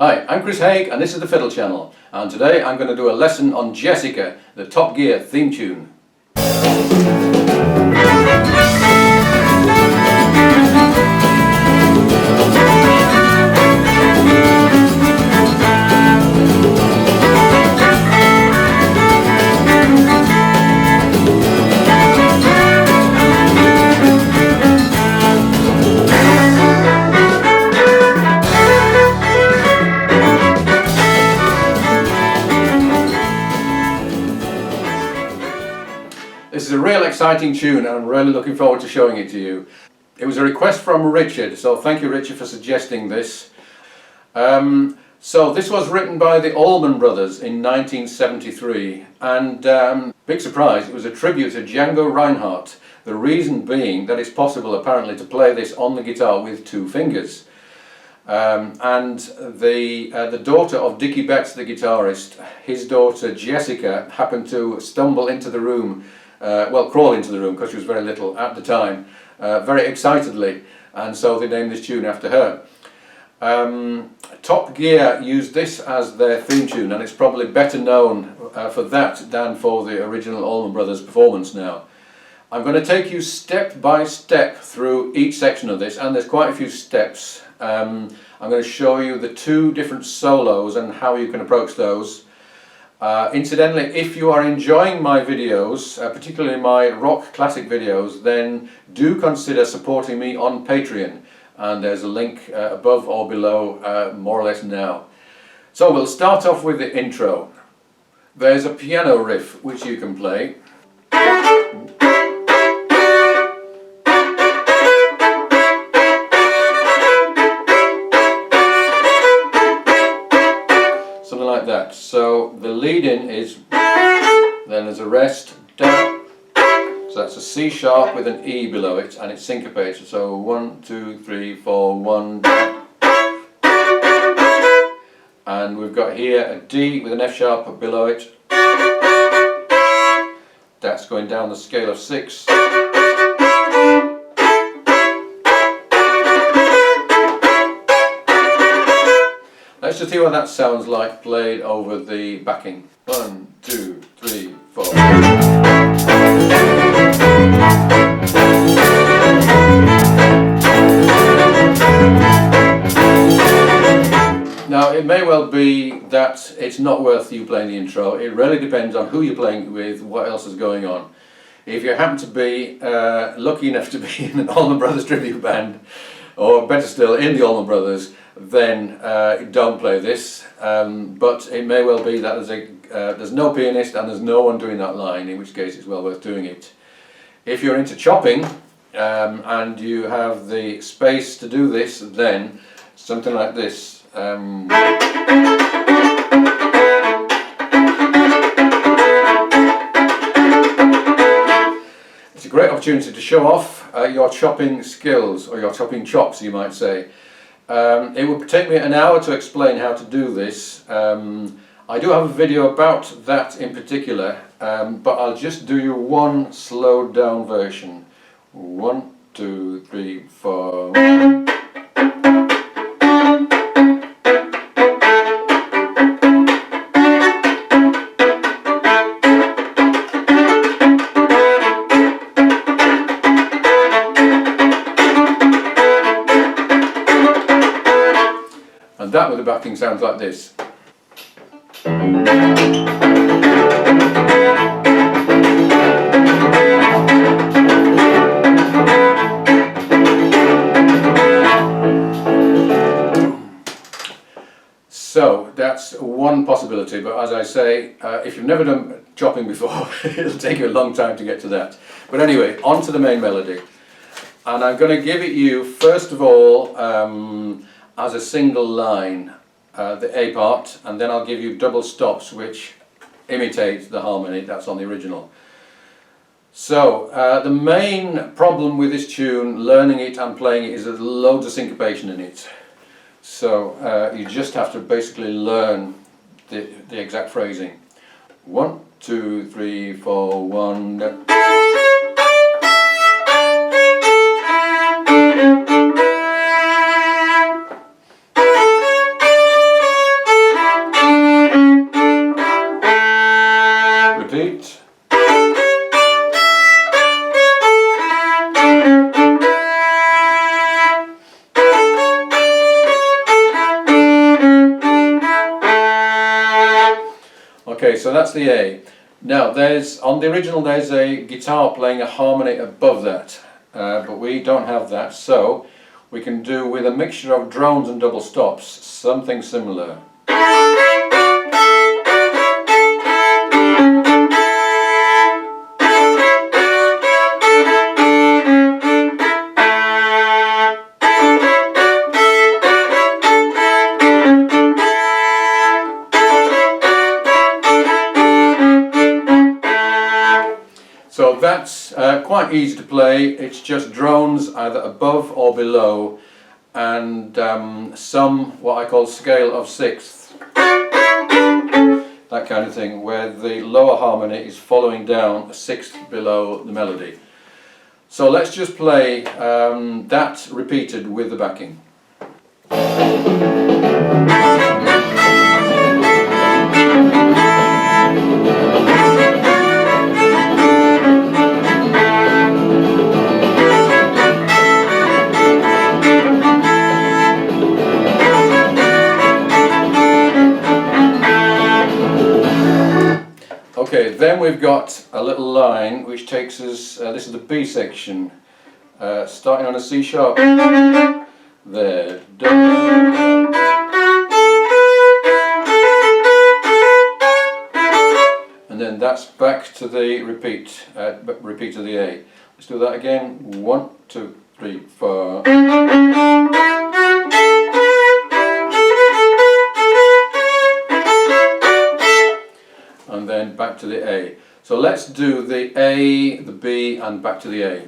Hi, I'm Chris Haigh and this is the Fiddle Channel, and today I'm going to do a lesson on Jessica, the Top Gear theme tune. This is a real exciting tune and I'm really looking forward to showing it to you. It was a request from Richard, so thank you Richard for suggesting this. So this was written by the Allman Brothers in 1973 and big surprise, it was a tribute to Django Reinhardt. The reason being that it's possible apparently to play this on the guitar with two fingers. And the daughter of Dickie Betts, the guitarist, his daughter Jessica happened to stumble into the room, crawl into the room because she was very little at the time, very excitedly, and so they named this tune after her. Top Gear used this as their theme tune, and it's probably better known for that than for the original Allman Brothers performance now. I'm going to take you step by step through each section of this, and there's quite a few steps. I'm going to show you the two different solos and how you can approach those. Incidentally, if you are enjoying my videos, particularly my rock classic videos, then do consider supporting me on Patreon, and there's a link above or below more or less now. So we'll start off with the intro. There's a piano riff which you can play. Something like that. So the lead in is, then there's a rest, down. So that's a C sharp with an E below it, and it's syncopated. So 1, 2, 3, 4, 1, and we've got here a D with an F sharp below it. That's going down the scale of 6. Let's just hear what that sounds like played over the backing. 1, 2, 3, 4. Now it may well be that it's not worth you playing the intro. It really depends on who you're playing with, what else is going on. If you happen to be lucky enough to be in an Allman Brothers tribute band, or better still in the Allman Brothers, then don't play this, but it may well be that there's no pianist and there's no one doing that line, in which case it's well worth doing it. If you're into chopping and you have the space to do this, then something like this. It's a great opportunity to show off your chopping skills, or your chopping chops you might say. It would take me an hour to explain how to do this. I do have a video about that in particular, but I'll just do you one slowed down version. 1, 2, 3, 4. And that with the backing sounds like this. So that's one possibility, but as I say, if you've never done chopping before, it'll take you a long time to get to that. But anyway, on to the main melody. And I'm going to give it you, first of all, as a single line, the A part, and then I'll give you double stops which imitate the harmony that's on the original. So the main problem with this tune, learning it and playing it, is there's loads of syncopation in it. So you just have to basically learn the exact phrasing. 1, 2, 3, 4, 1. Okay, so that's the A. Now on the original there's a guitar playing a harmony above that, but we don't have that, so we can do with a mixture of drones and double stops something similar. So that's quite easy to play. It's just drones either above or below, and some what I call scale of sixths, that kind of thing, where the lower harmony is following down a sixth below the melody. So let's just play that repeated with the backing. Okay, then we've got a little line which takes us, this is the B section, starting on a C sharp, there, and then that's back to the repeat of the A. Let's do that again, 1, 2, 3, 4. And then back to the A. So let's do the A, the B, and back to the A.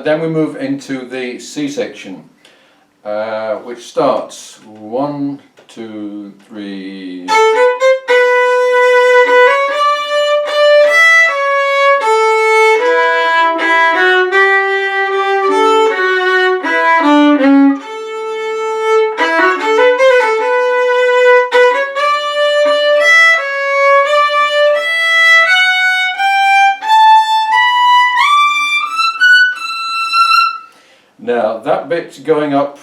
Then we move into the C section, which starts 1, 2, 3. Now that bit going up,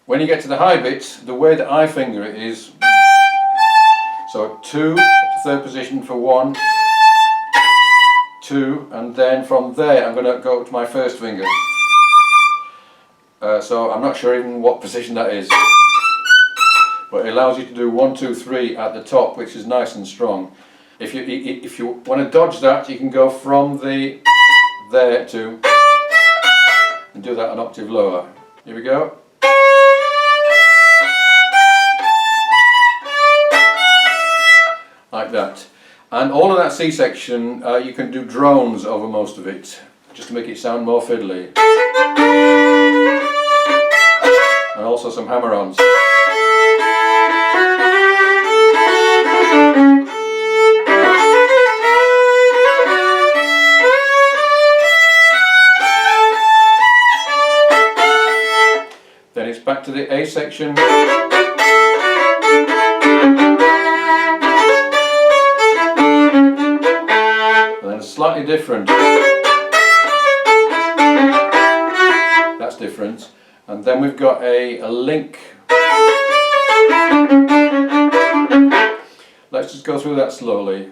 when you get to the high bit, the way that I finger it is, so 2, third position for 1, 2, and then from there I'm going to go to my first finger. So I'm not sure even what position that is, but it allows you to do 1, 2, 3 at the top, which is nice and strong. If you want to dodge that, you can go from the there to, and do that an octave lower. Here we go. Like that. And all of that C section, you can do drones over most of it, just to make it sound more fiddly. And also some hammer-ons. Then it's back to the A section. And then slightly different. That's different. And then we've got a link. Let's just go through that slowly.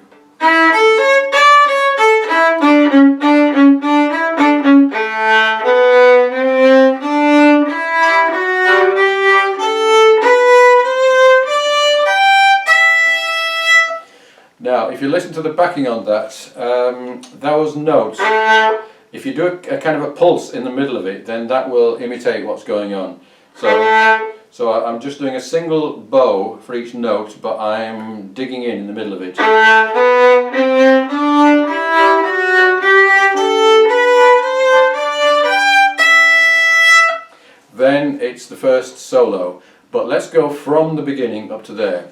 Now, if you listen to the backing on that, those notes, if you do a kind of a pulse in the middle of it, then that will imitate what's going on. So, So I'm just doing a single bow for each note, but I'm digging in the middle of it. Then it's the first solo, but let's go from the beginning up to there.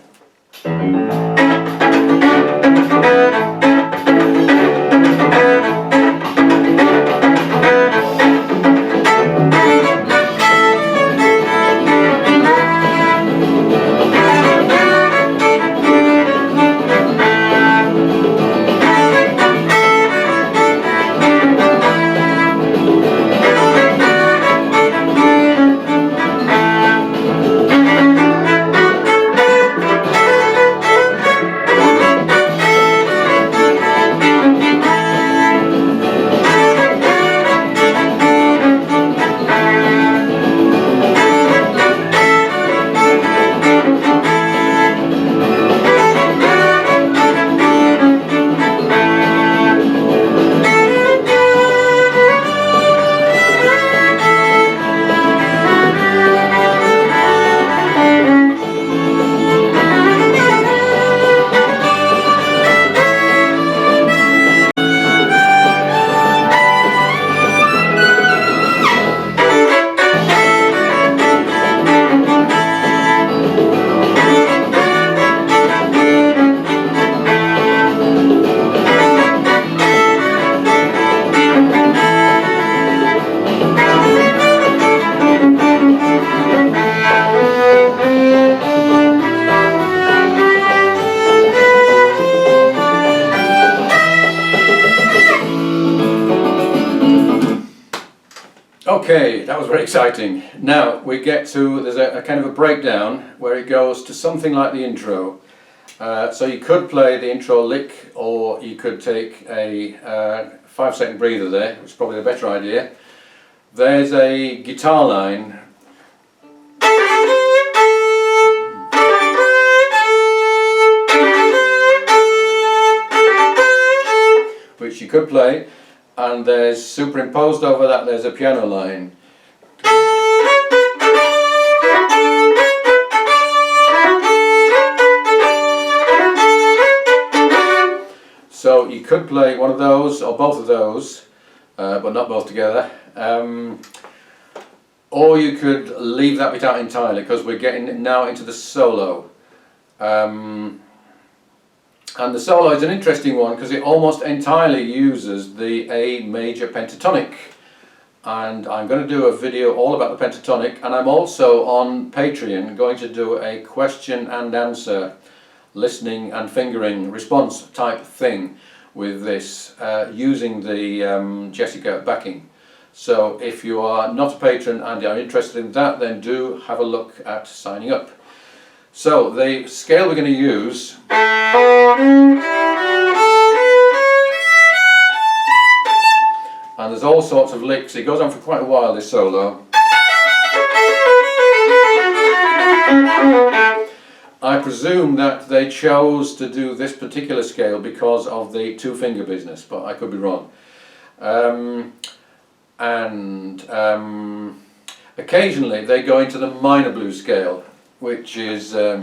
Okay, that was very exciting. Now we get to, there's a kind of a breakdown where it goes to something like the intro. So you could play the intro lick, or you could take a 5-second breather there, which is probably a better idea. There's a guitar line. Which you could play. And there's superimposed over that, there's a piano line. So you could play one of those or both of those, but not both together. Or you could leave that bit out entirely, because we're getting now into the solo. And the solo is an interesting one because it almost entirely uses the A major pentatonic. And I'm going to do a video all about the pentatonic, and I'm also on Patreon going to do a question and answer, listening and fingering response type thing with this, using the Jessica backing. So if you are not a patron and are interested in that, then do have a look at signing up. So the scale we're going to use and there's all sorts of licks. It goes on for quite a while, this solo. I presume that they chose to do this particular scale because of the two-finger business, but I could be wrong. Occasionally they go into the minor blues scale, which is the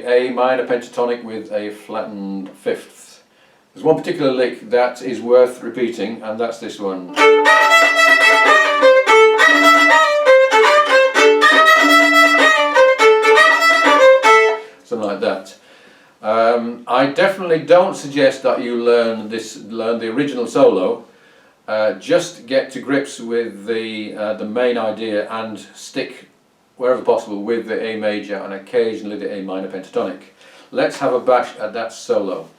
A minor pentatonic with a flattened fifth. There's one particular lick that is worth repeating, and that's this one. Something like that. I definitely don't suggest that you learn the original solo. Just get to grips with the main idea and stick wherever possible with the A major and occasionally the A minor pentatonic. Let's have a bash at that solo.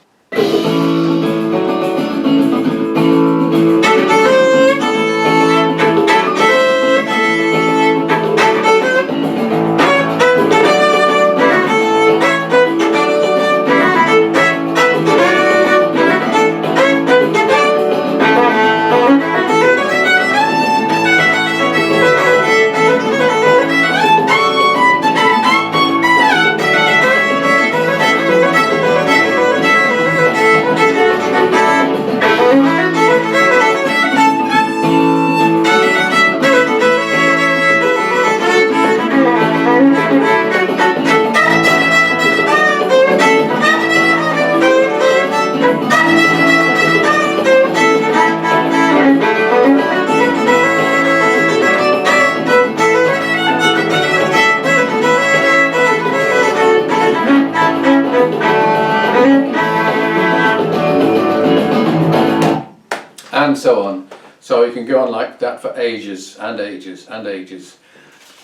so on. So you can go on like that for ages and ages and ages.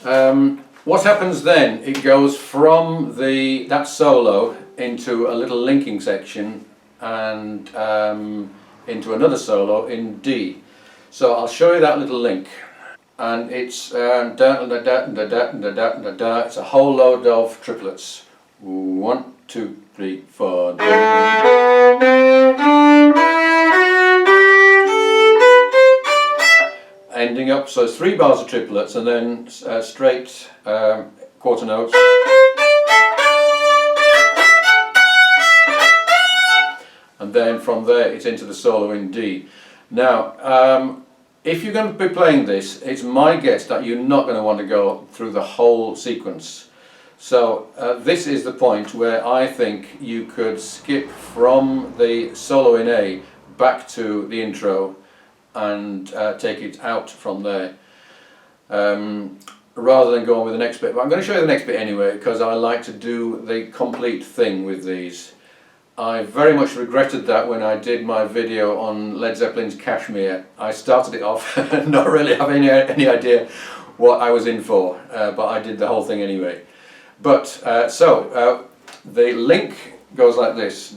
What happens then? It goes from that solo into a little linking section and into another solo in D. So I'll show you that little link, and it's it's a whole load of triplets. 1, 2, 3, 4. Ending up, so it's 3 bars of triplets and then straight quarter notes. And then from there it's into the solo in D. Now, if you're going to be playing this, it's my guess that you're not going to want to go through the whole sequence. So this is the point where I think you could skip from the solo in A back to the intro and take it out from there, rather than go on with the next bit. But I'm going to show you the next bit anyway, because I like to do the complete thing with these. I very much regretted that when I did my video on Led Zeppelin's Kashmir. I started it off not really having any idea what I was in for, but I did the whole thing anyway. But the link goes like this.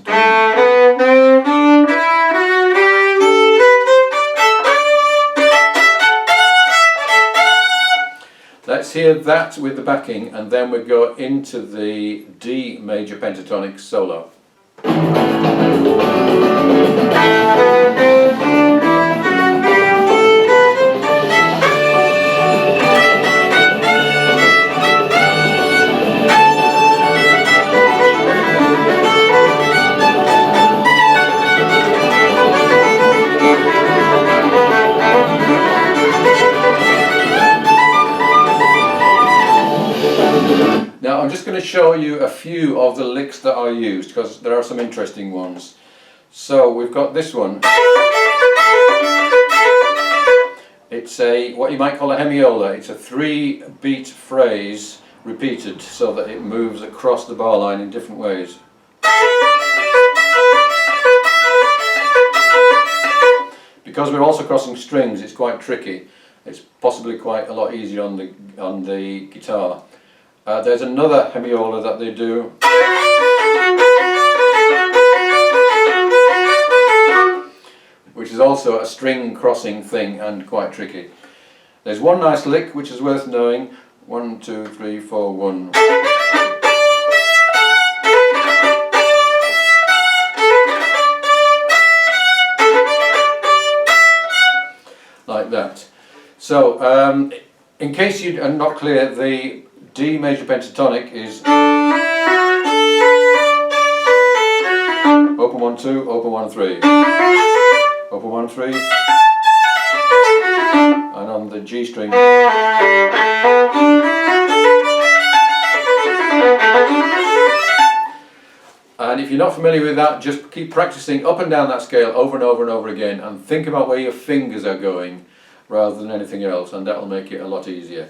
Let's hear that with the backing, and then we go into the D major pentatonic solo. Now I'm just going to show you a few of the licks that I used, because there are some interesting ones. So we've got this one. It's what you might call a hemiola. It's a 3-beat phrase repeated so that it moves across the bar line in different ways. Because we're also crossing strings, it's quite tricky. It's possibly quite a lot easier on the guitar. There's another hemiola that they do, which is also a string crossing thing and quite tricky. There's one nice lick which is worth knowing. 1, 2, 3, 4, 1. Like that. So, in case you are not clear, the D major pentatonic is open 1 2, open 1 3, open 1 3, and on the G string. And if you're not familiar with that, just keep practicing up and down that scale over and over and over again, and think about where your fingers are going rather than anything else, and that will make it a lot easier.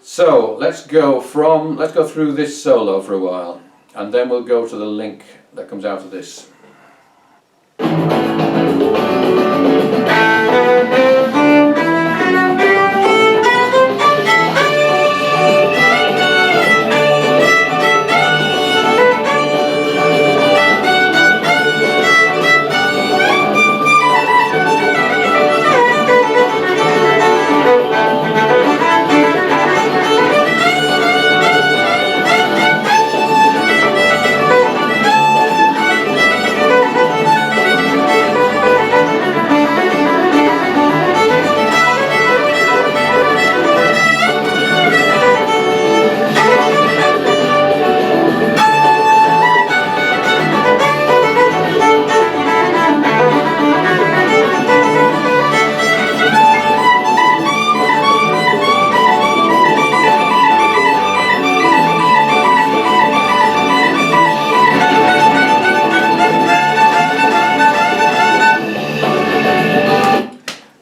So let's go through this solo for a while, and then we'll go to the link that comes out of this.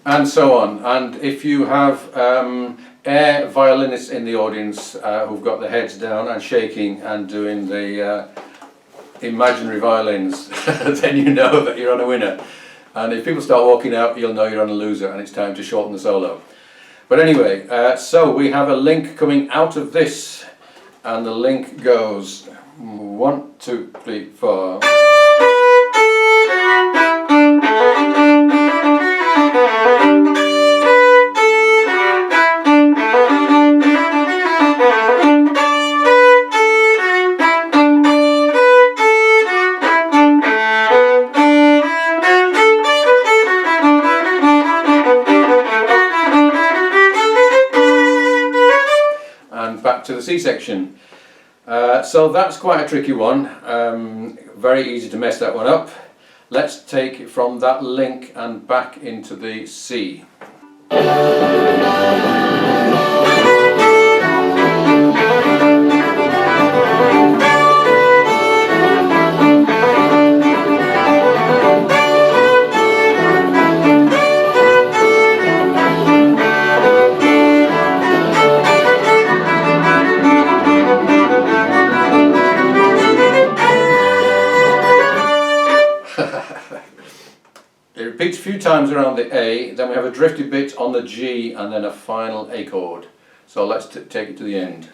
And so on. And if you have air violinists in the audience who've got their heads down and shaking and doing the imaginary violins, then you know that you're on a winner. And if people start walking out, you'll know you're on a loser and it's time to shorten the solo. But anyway, so we have a link coming out of this, and the link goes 1, 2, 3, 4. Back to the C section. So that's quite a tricky one. Very easy to mess that one up. Let's take it from that link and back into the C. It repeats a few times around the A, then we have a drifty bit on the G, and then a final A chord. So let's take it to the end.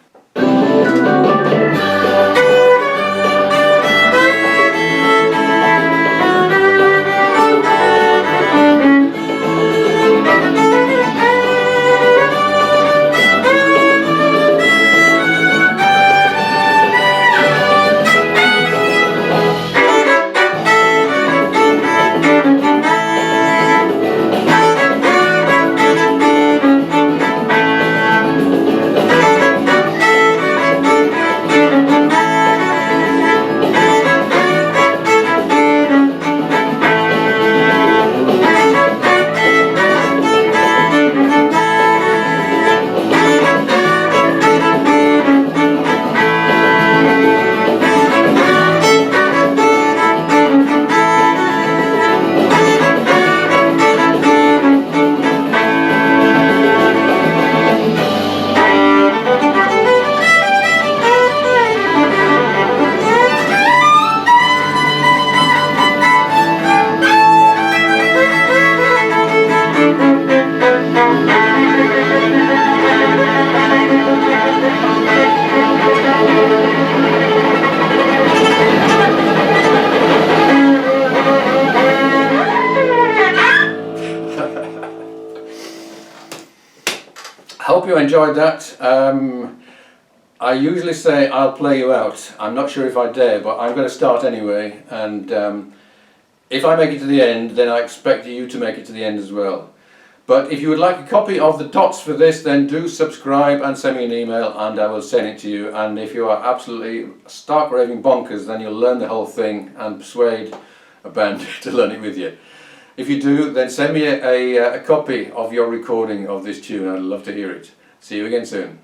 Hope you enjoyed that. I usually say I'll play you out. I'm not sure if I dare, but I'm going to start anyway, and if I make it to the end, then I expect you to make it to the end as well. But if you would like a copy of the dots for this, then do subscribe and send me an email and I will send it to you. And if you are absolutely stark raving bonkers, then you'll learn the whole thing and persuade a band to learn it with you. If you do, then send me a copy of your recording of this tune. I'd love to hear it. See you again soon.